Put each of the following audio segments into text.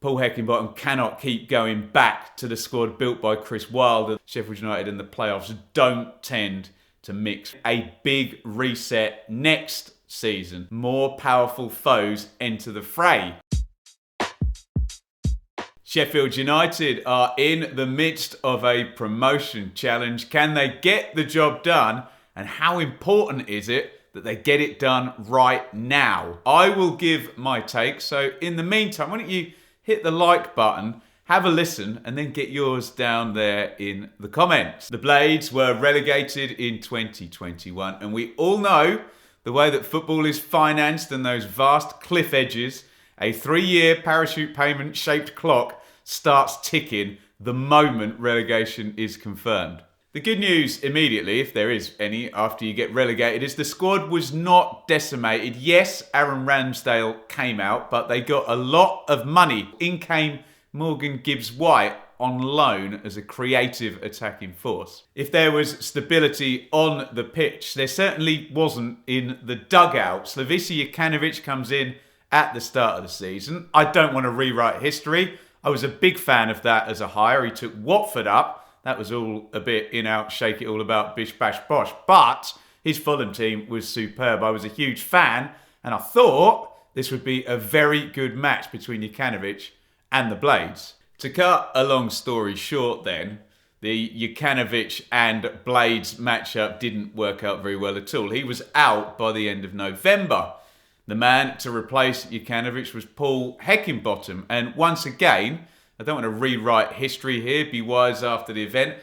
Paul Heckingbottom cannot keep going back to the squad built by Chris Wilder. Sheffield United in the playoffs don't tend to mix. A big reset next season. More powerful foes enter the fray. Sheffield United are in the midst of a promotion challenge. Can they get the job done? And how important is it that they get it done right now? I will give my take. So in the meantime, why don't you hit the like button, have a listen, and then get yours down there in the comments. The Blades were relegated in 2021, and we all know the way that football is financed and those vast cliff edges. A 3-year parachute payment shaped clock starts ticking the moment relegation is confirmed. The good news immediately, if there is any, after you get relegated, is the squad was not decimated. Yes, Aaron Ramsdale came out, but they got a lot of money. In came Morgan Gibbs-White on loan as a creative attacking force. If there was stability on the pitch, there certainly wasn't in the dugout. Slavisa Jokanovic comes in at the start of the season. I don't want to rewrite history. I was a big fan of that as a hire. He took Watford up. That was all a bit in-out, shake it all about, bish, bash, bosh. But his Fulham team was superb. I was a huge fan, and I thought this would be a very good match between Jokanovic and the Blades. To cut a long story short then, the Jokanovic and Blades matchup didn't work out very well at all. He was out by the end of November. The man to replace Jokanovic was Paul Heckingbottom. And once again, I don't want to rewrite history here, be wise after the event.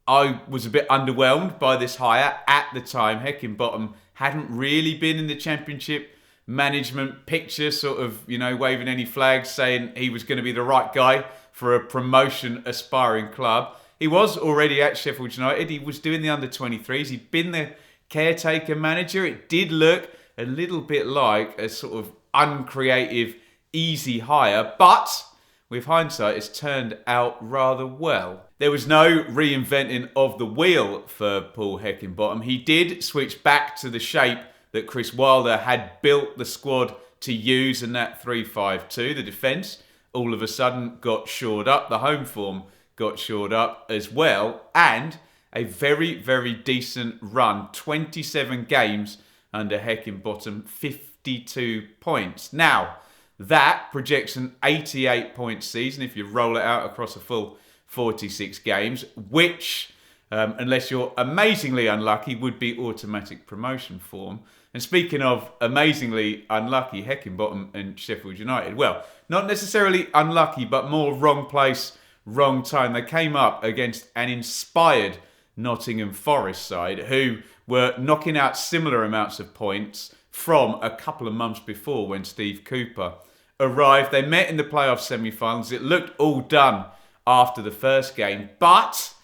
I was a bit underwhelmed by this hire at the time. Heckingbottom hadn't really been in the Championship management picture, sort of, waving any flags, saying he was going to be the right guy for a promotion aspiring club. He was already at Sheffield United. He was doing the under-23s. He'd been the caretaker manager. It did look a little bit like a sort of uncreative, easy hire, but with hindsight, it's turned out rather well. There was no reinventing of the wheel for Paul Heckingbottom. He did switch back to the shape that Chris Wilder had built the squad to use in that 3-5-2. The defence all of a sudden got shored up. The home form got shored up as well. And a very, very decent run. 27 games under Heckingbottom, 52 points. Now, that projects an 88-point season if you roll it out across a full 46 games, which, unless you're amazingly unlucky, would be automatic promotion form. And speaking of amazingly unlucky, Heckingbottom and Sheffield United, well, not necessarily unlucky, but more wrong place, wrong time. They came up against an inspired Nottingham Forest side who were knocking out similar amounts of points from a couple of months before when Steve Cooper arrived. They met in the playoff semi-finals. It looked all done after the first game, but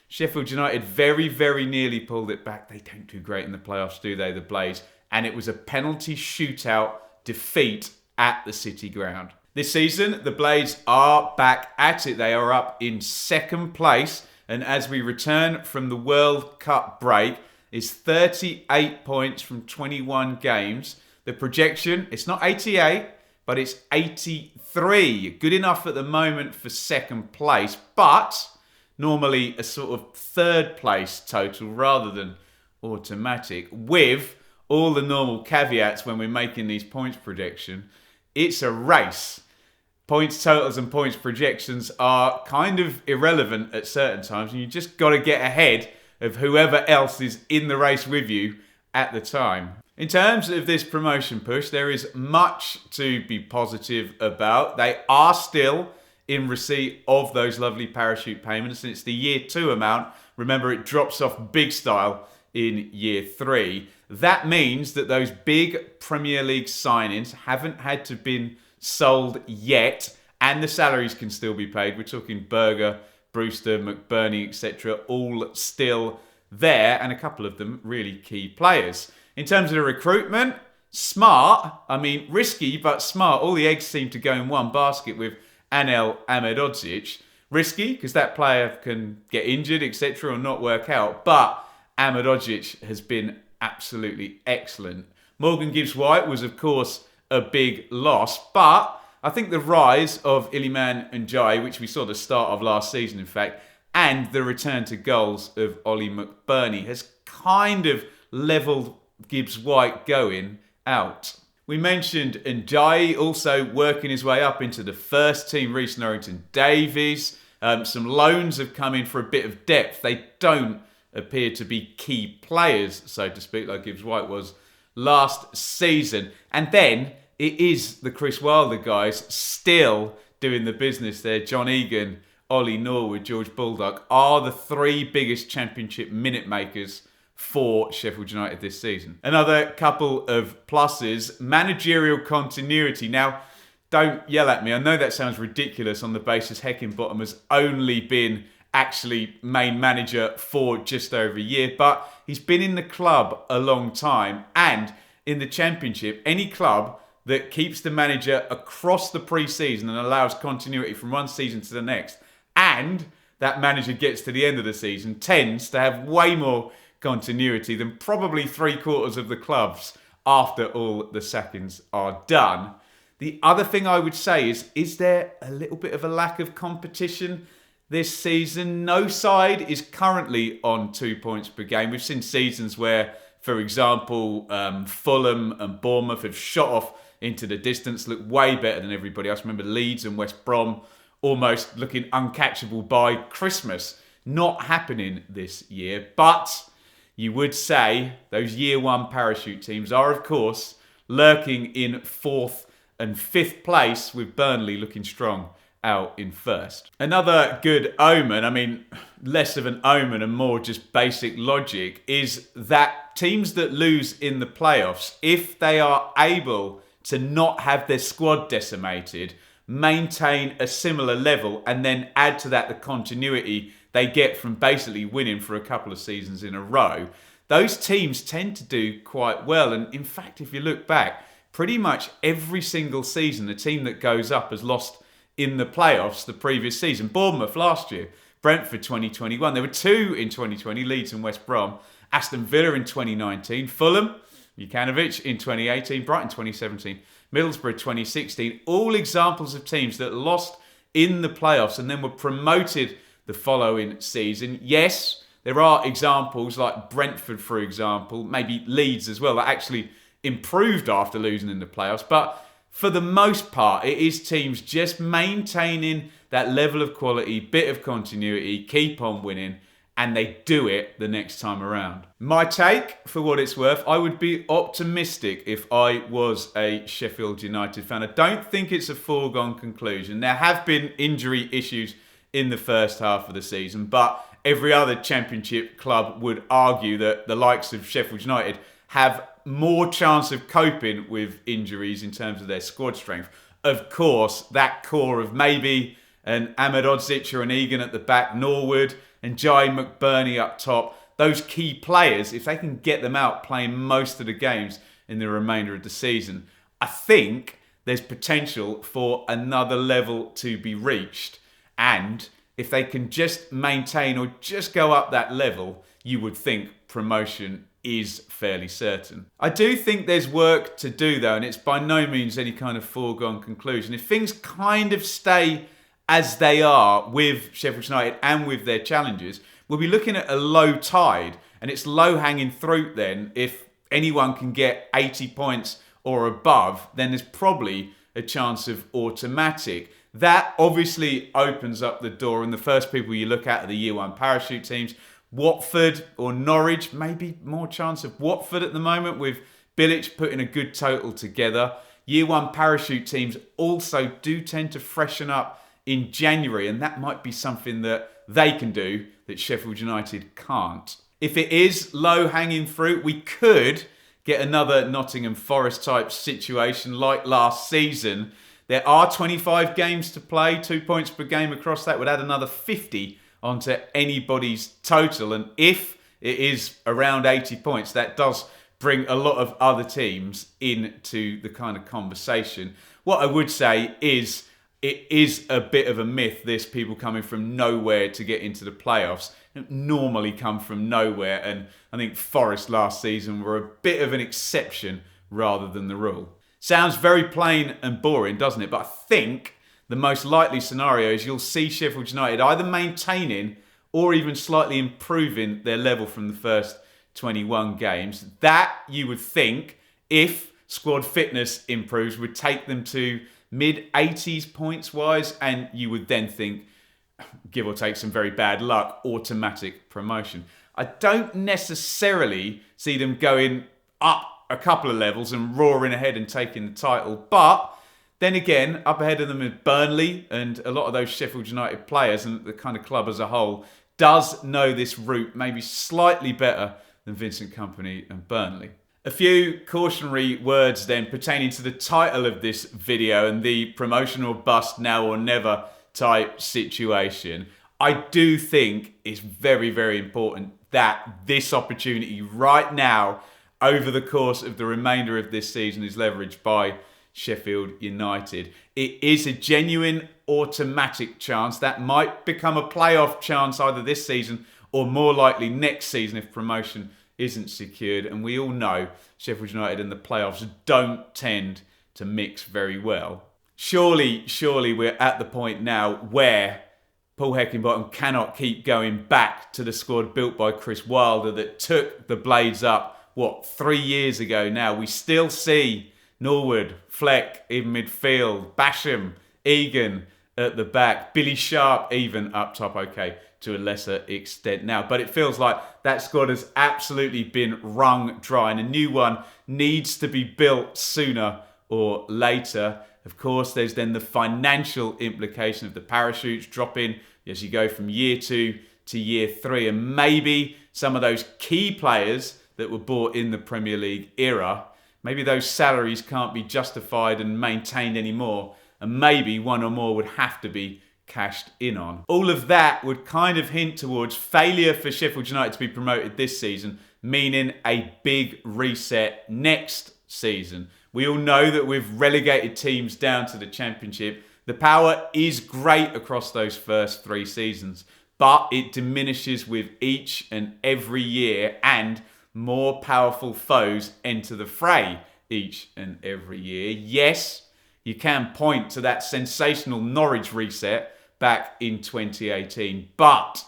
Sheffield United very, very nearly pulled it back. They don't do great in the playoffs, do they, the Blades? And it was a penalty shootout defeat at the City Ground. This season, the Blades are back at it. They are up in second place, and as we return from the World Cup break, is 38 points from 21 games. The projection, it's not 88, but it's 83. Good enough at the moment for second place, but normally a sort of third place total rather than automatic. With all the normal caveats when we're making these points projection, it's a race. Points totals and points projections are kind of irrelevant at certain times, and you just got to get ahead of whoever else is in the race with you at the time. In terms of this promotion push, there is much to be positive about. They are still in receipt of those lovely parachute payments, and it's the year 2 amount. Remember, it drops off big style in year 3. That means that those big Premier League signings haven't had to been sold yet, and the salaries can still be paid. We're talking Berger, Brewster, McBurney, etc., all still there, and a couple of them really key players. In terms of the recruitment, smart. I mean, risky, but smart. All the eggs seem to go in one basket with Anel Ahmedhodzic. Risky, because that player can get injured, etc., or not work out. But Ahmedhodzic has been absolutely excellent. Morgan Gibbs-White was, of course, a big loss, but I think the rise of Iliman and Jai, which we saw the start of last season, in fact, and the return to goals of Ollie McBurney has kind of levelled Gibbs White going out. We mentioned Njai also working his way up into the first team, Reece Norrington Davies. Some loans have come in for a bit of depth. They don't appear to be key players, so to speak, like Gibbs White was last season. And then it is the Chris Wilder guys still doing the business there. John Egan, Ollie Norwood, George Baldock are the three biggest championship minute makers for Sheffield United this season. Another couple of pluses, managerial continuity. Now, don't yell at me. I know that sounds ridiculous on the basis Heckingbottom has only been actually main manager for just over a year, but he's been in the club a long time, and in the Championship, any club that keeps the manager across the pre-season and allows continuity from one season to the next, and that manager gets to the end of the season, tends to have way more continuity than probably 3/4 of the clubs after all the sackings are done. The other thing I would say is there a little bit of a lack of competition this season? No side is currently on 2 points per game. We've seen seasons where, for example, Fulham and Bournemouth have shot off into the distance, look way better than everybody else. Remember Leeds and West Brom almost looking uncatchable by Christmas. Not happening this year, but you would say those year one parachute teams are, of course, lurking in 4th and 5th place, with Burnley looking strong out in 1st. Another good omen, I mean, less of an omen and more just basic logic, is that teams that lose in the playoffs, if they are able to not have their squad decimated, maintain a similar level, and then add to that the continuity they get from basically winning for a couple of seasons in a row, those teams tend to do quite well. And in fact, if you look back, pretty much every single season, the team that goes up has lost in the playoffs the previous season. Bournemouth last year, Brentford 2021. There were 2 in 2020, Leeds and West Brom. Aston Villa in 2019. Fulham, Jukanovic in 2018. Brighton 2017. Middlesbrough 2016. All examples of teams that lost in the playoffs and then were promoted the following season. Yes, there are examples like Brentford, for example, maybe Leeds as well, that actually improved after losing in the playoffs. But for the most part, it is teams just maintaining that level of quality, bit of continuity, keep on winning, and they do it the next time around. My take, for what it's worth, I would be optimistic if I was a Sheffield United fan. I don't think it's a foregone conclusion. There have been injury issues in the first half of the season, but every other Championship club would argue that the likes of Sheffield United have more chance of coping with injuries in terms of their squad strength. Of course, that core of maybe an Ahmed Odzic or an Egan at the back, Norwood and Jai McBurney up top, those key players, if they can get them out playing most of the games in the remainder of the season, I think there's potential for another level to be reached. And if they can just maintain or just go up that level, you would think promotion is fairly certain. I do think there's work to do though, and it's by no means any kind of foregone conclusion. If things kind of stay as they are with Sheffield United and with their challenges, we'll be looking at a low tide, and it's low-hanging fruit then. If anyone can get 80 points or above, then there's probably a chance of automatic. That obviously opens up the door, and the first people you look at are the year one parachute teams. Watford or Norwich, maybe more chance of Watford at the moment, with Bilic putting a good total together. Year one parachute teams also do tend to freshen up in January, and that might be something that they can do that Sheffield United can't. If it is low-hanging fruit, we could get another Nottingham Forest type situation like last season. There are 25 games to play, 2 points per game across that would add another 50 onto anybody's total. And if it is around 80 points, that does bring a lot of other teams into the kind of conversation. What I would say is it is a bit of a myth, this people coming from nowhere to get into the playoffs. Don't normally come from nowhere, and I think Forest last season were a bit of an exception rather than the rule. Sounds very plain and boring, doesn't it? But I think the most likely scenario is you'll see Sheffield United either maintaining or even slightly improving their level from the first 21 games. That, you would think, if squad fitness improves, would take them to mid-80s points-wise, and you would then think, give or take some very bad luck, automatic promotion. I don't necessarily see them going up a couple of levels and roaring ahead and taking the title, but then again, up ahead of them is Burnley, and a lot of those Sheffield United players and the kind of club as a whole does know this route maybe slightly better than Vincent Kompany and Burnley. A few cautionary words then pertaining to the title of this video and the promotion or bust now or never type situation. I do think it's very, very important that this opportunity right now over the course of the remainder of this season is leveraged by Sheffield United. It is a genuine automatic chance that might become a playoff chance either this season or more likely next season if promotion isn't secured. And we all know Sheffield United and the playoffs don't tend to mix very well. Surely we're at the point now where Paul Heckingbottom cannot keep going back to the squad built by Chris Wilder that took the Blades up, 3 years ago now. We still see Norwood, Fleck in midfield, Basham, Egan at the back, Billy Sharp even up top, okay, to a lesser extent now. But it feels like that squad has absolutely been wrung dry and a new one needs to be built sooner or later. Of course, there's then the financial implication of the parachutes dropping as you go from year 2 to year 3. And maybe some of those key players that were bought in the Premier League era, maybe those salaries can't be justified and maintained anymore. And maybe one or more would have to be cashed in on. All of that would kind of hint towards failure for Sheffield United to be promoted this season, meaning a big reset next season. We all know that with relegated teams down to the Championship, the power is great across those first 3 seasons, but it diminishes with each and every year, and more powerful foes enter the fray each and every year. Yes, you can point to that sensational Norwich reset back in 2018, but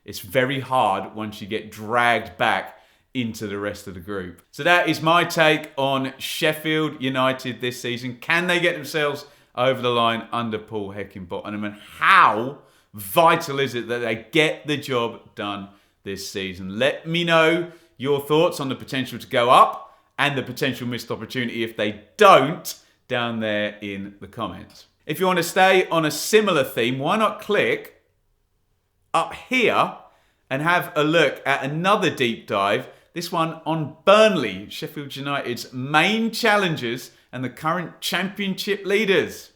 it's very hard once you get dragged back into the rest of the group. So that is my take on Sheffield United this season. Can they get themselves over the line under Paul Heckingbottom? And how vital is it that they get the job done this season? Let me know your thoughts on the potential to go up and the potential missed opportunity if they don't down there in the comments. If you want to stay on a similar theme, why not click up here and have a look at another deep dive, this one on Burnley, Sheffield United's main challengers and the current Championship leaders.